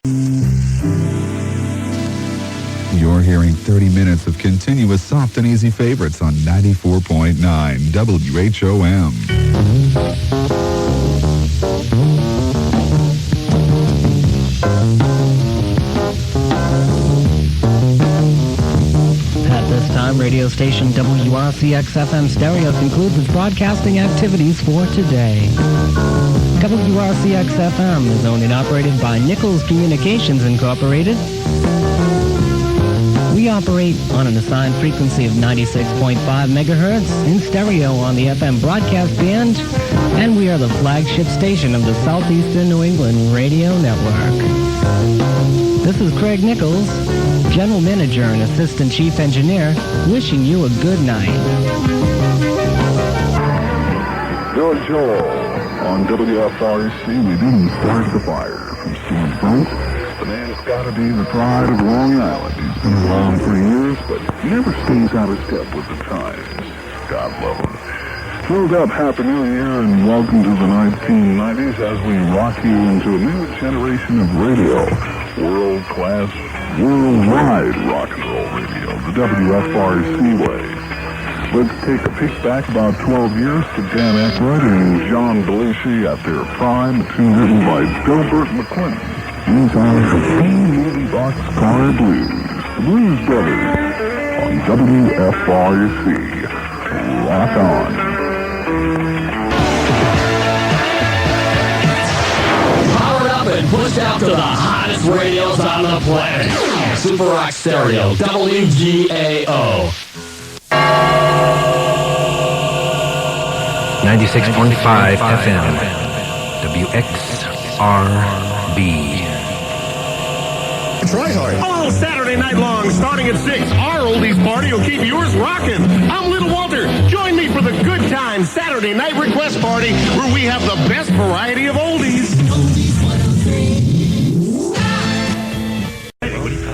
You're hearing 30 minutes of continuous soft and easy favorites on 94.9 WHOM. At this time, radio station WRCX-FM Stereo concludes its broadcasting activities for today. WRCX-FM is owned and operated by Nichols Communications Incorporated. We operate on an assigned frequency of 96.5 megahertz in stereo on the FM broadcast band, and we are the flagship station of the Southeastern New England Radio Network. This is Craig Nichols, General Manager and Assistant Chief Engineer, wishing you a good night. George Joel on WFRC. We didn't start the fire from Storm Front. The man's got to be the pride of Long Island. He's been around for years, but never stays out of step with the times. God love him. Filled up, Happy New Year, and welcome to the 1990s as we rock you into a new generation of radio. World-class, worldwide rock and roll radio, the WFRC way. Let's take a peek back about 12 years to Dan Aykroyd and John Belushi at their prime, tuned in by Gilbert McClinton. These are the Clean Movie Boxcar Blues, the Blues Brothers, on WFRC. Rock on. Powered up and pushed out to the hottest radios on the planet. Super Rock Stereo, WGAO. 96.5 FM, WXRB. Try hard. All Saturday night long, starting at 6. Our oldies party will keep yours rocking. I'm Little Walter. Join me for the Good Times Saturday night request party, where we have the best variety of oldies.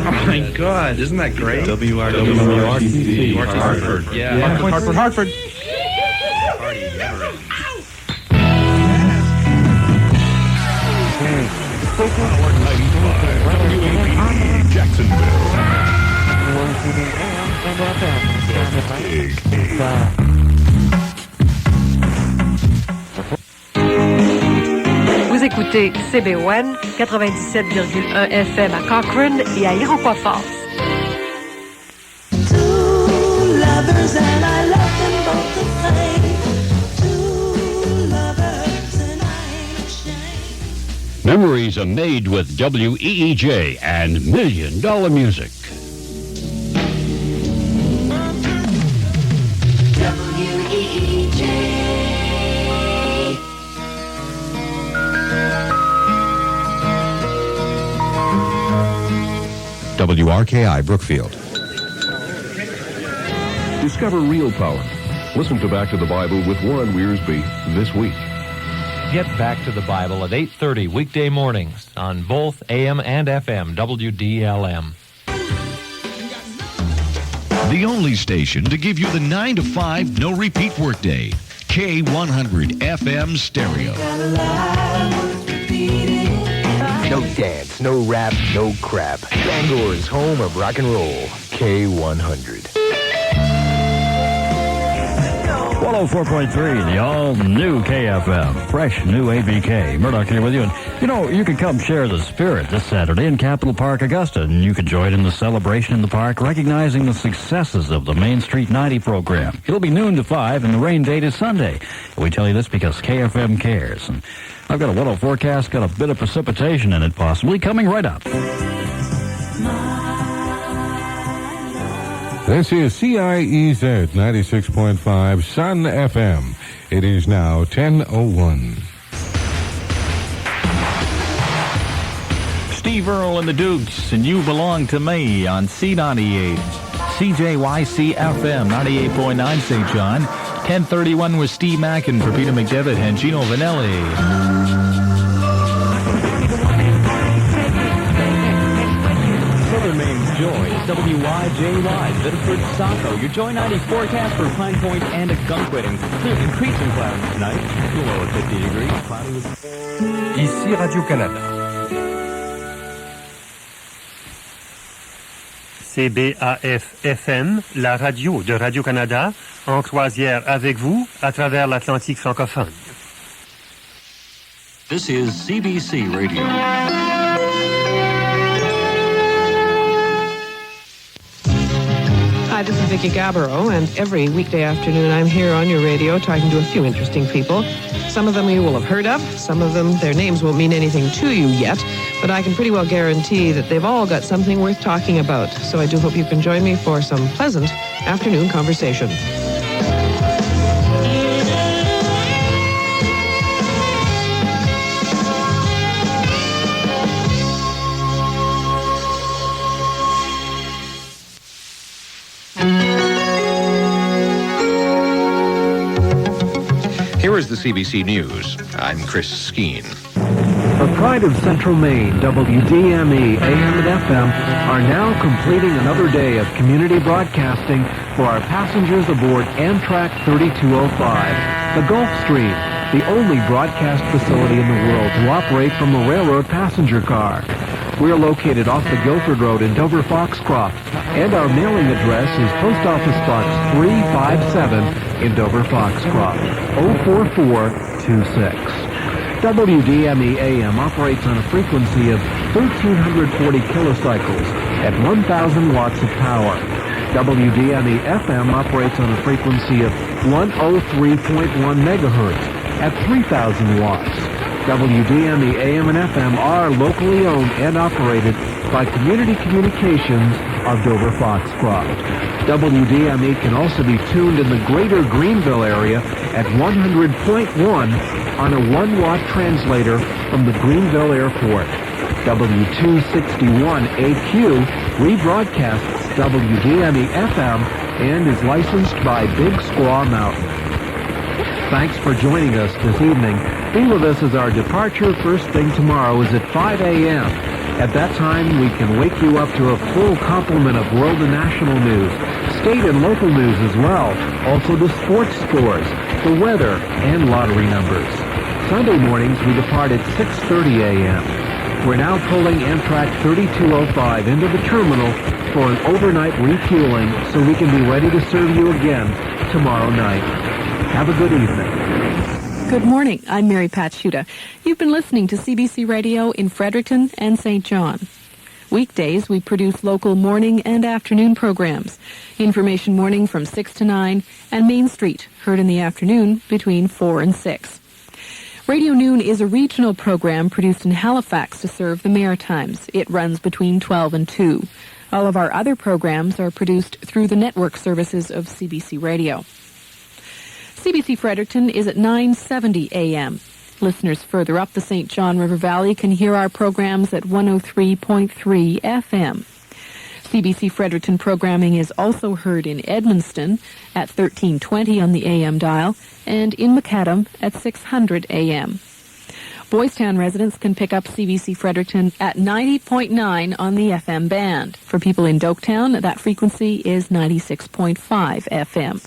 Oh my God, isn't that great? WRCC. Hartford. Yeah. Hartford. WAPD Jacksonville. Vous écoutez CB1 97,1 FM à Cochrane et à Iroquois Falls. Memories are made with WEEJ and $1 Million Music. WRKI Brookfield. Discover real power. Listen to Back to the Bible with Warren Wiersbe this week. Get Back to the Bible at 8:30 weekday mornings on both AM and FM WDLM. The only station to give you the 9 to 5 no repeat workday. K100 FM stereo. No dance, no rap, no crap. Bangor's home of rock and roll. K100. 104.3, the all-new KFM. Fresh new ABK. Murdoch here with you. And, you can come share the spirit this Saturday in Capitol Park, Augusta. And you can join in the celebration in the park, recognizing the successes of the Main Street 90 program. It'll be noon to 5, and the rain date is Sunday. We tell you this because KFM cares. And I've got a weather forecast, got a bit of precipitation in it, possibly, coming right up. This is CIEZ 96.5 Sun FM. It is now 10:01. Steve Earle and the Dukes, and You Belong to Me on C98. CJYC FM 98.9 St. John. 10:31 with Steve Mackin for Peter McDevitt and Gino Vanelli. Joy is WYJY, Biddeford, Saco. Your Joy 90 forecast for Pine Point and Gunquitting. Increasing clouds tonight, below 50 degrees. Ici Radio-Canada. CBAF-FM, la radio de Radio-Canada, en croisière avec vous à travers l'Atlantique francophone. This is CBC Radio. Hi, this is Vicki Gabbro, and every weekday afternoon I'm here on your radio talking to a few interesting people. Some of them you will have heard of. Some of them, their names won't mean anything to you yet, but I can pretty well guarantee that they've all got something worth talking about. So I do hope you can join me for some pleasant afternoon conversation. Here is the CBC News. I'm Chris Skeen. The pride of Central Maine, WDME, AM and FM, are now completing another day of community broadcasting for our passengers aboard Amtrak 3205, the Gulfstream, the only broadcast facility in the world to operate from a railroad passenger car. We are located off the Guilford Road in Dover Foxcroft, and our mailing address is Post Office Box 357 in Dover Foxcroft, 04426. WDME AM operates on a frequency of 1,340 kilocycles at 1,000 watts of power. WDME FM operates on a frequency of 103.1 megahertz at 3,000 watts. WDME AM and FM are locally owned and operated by Community Communications of Dover Foxcroft. WDME can also be tuned in the greater Greenville area at 100.1 on a 1-watt translator from the Greenville Airport. W261AQ rebroadcasts WDME FM and is licensed by Big Squaw Mountain. Thanks for joining us this evening. Be with us as our departure first thing tomorrow is at 5 a.m. At that time, we can wake you up to a full complement of world and national news, state and local news as well, also the sports scores, the weather, and lottery numbers. Sunday mornings, we depart at 6:30 a.m. We're now pulling Amtrak 3205 into the terminal for an overnight refueling so we can be ready to serve you again tomorrow night. Have a good evening. Good morning. I'm Mary Pat Shuda. You've been listening to CBC Radio in Fredericton and St. John. Weekdays, we produce local morning and afternoon programs. Information morning from 6 to 9, and Main Street, heard in the afternoon between 4 and 6. Radio Noon is a regional program produced in Halifax to serve the Maritimes. It runs between 12 and 2. All of our other programs are produced through the network services of CBC Radio. CBC Fredericton is at 9:70 a.m. Listeners further up the St. John River Valley can hear our programs at 103.3 FM. CBC Fredericton programming is also heard in Edmundston at 1320 on the AM dial and in Macadam at 600 AM. Boys Town residents can pick up CBC Fredericton at 90.9 on the FM band. For people in Doketown, that frequency is 96.5 FM.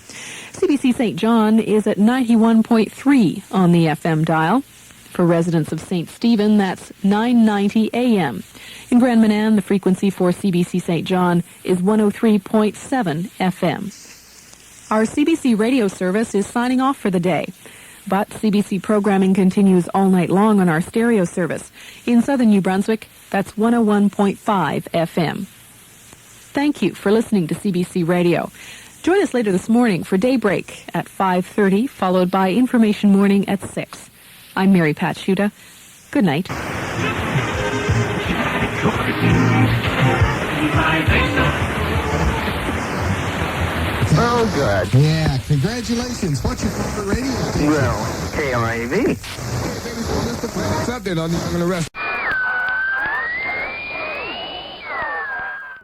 CBC St. John is at 91.3 on the FM dial. For residents of St. Stephen, that's 990 AM. In Grand Manan, the frequency for CBC St. John is 103.7 FM. Our CBC radio service is signing off for the day. But CBC programming continues all night long on our stereo service. In southern New Brunswick, that's 101.5 FM. Thank you for listening to CBC Radio. Join us later this morning for Daybreak at 5:30, followed by Information Morning at 6. I'm Mary Pat Shuda. Good night. Oh, good. Yeah, congratulations. What's your favorite radio station? Well, KRAV. Hey, baby, so Mr. Update on the rest.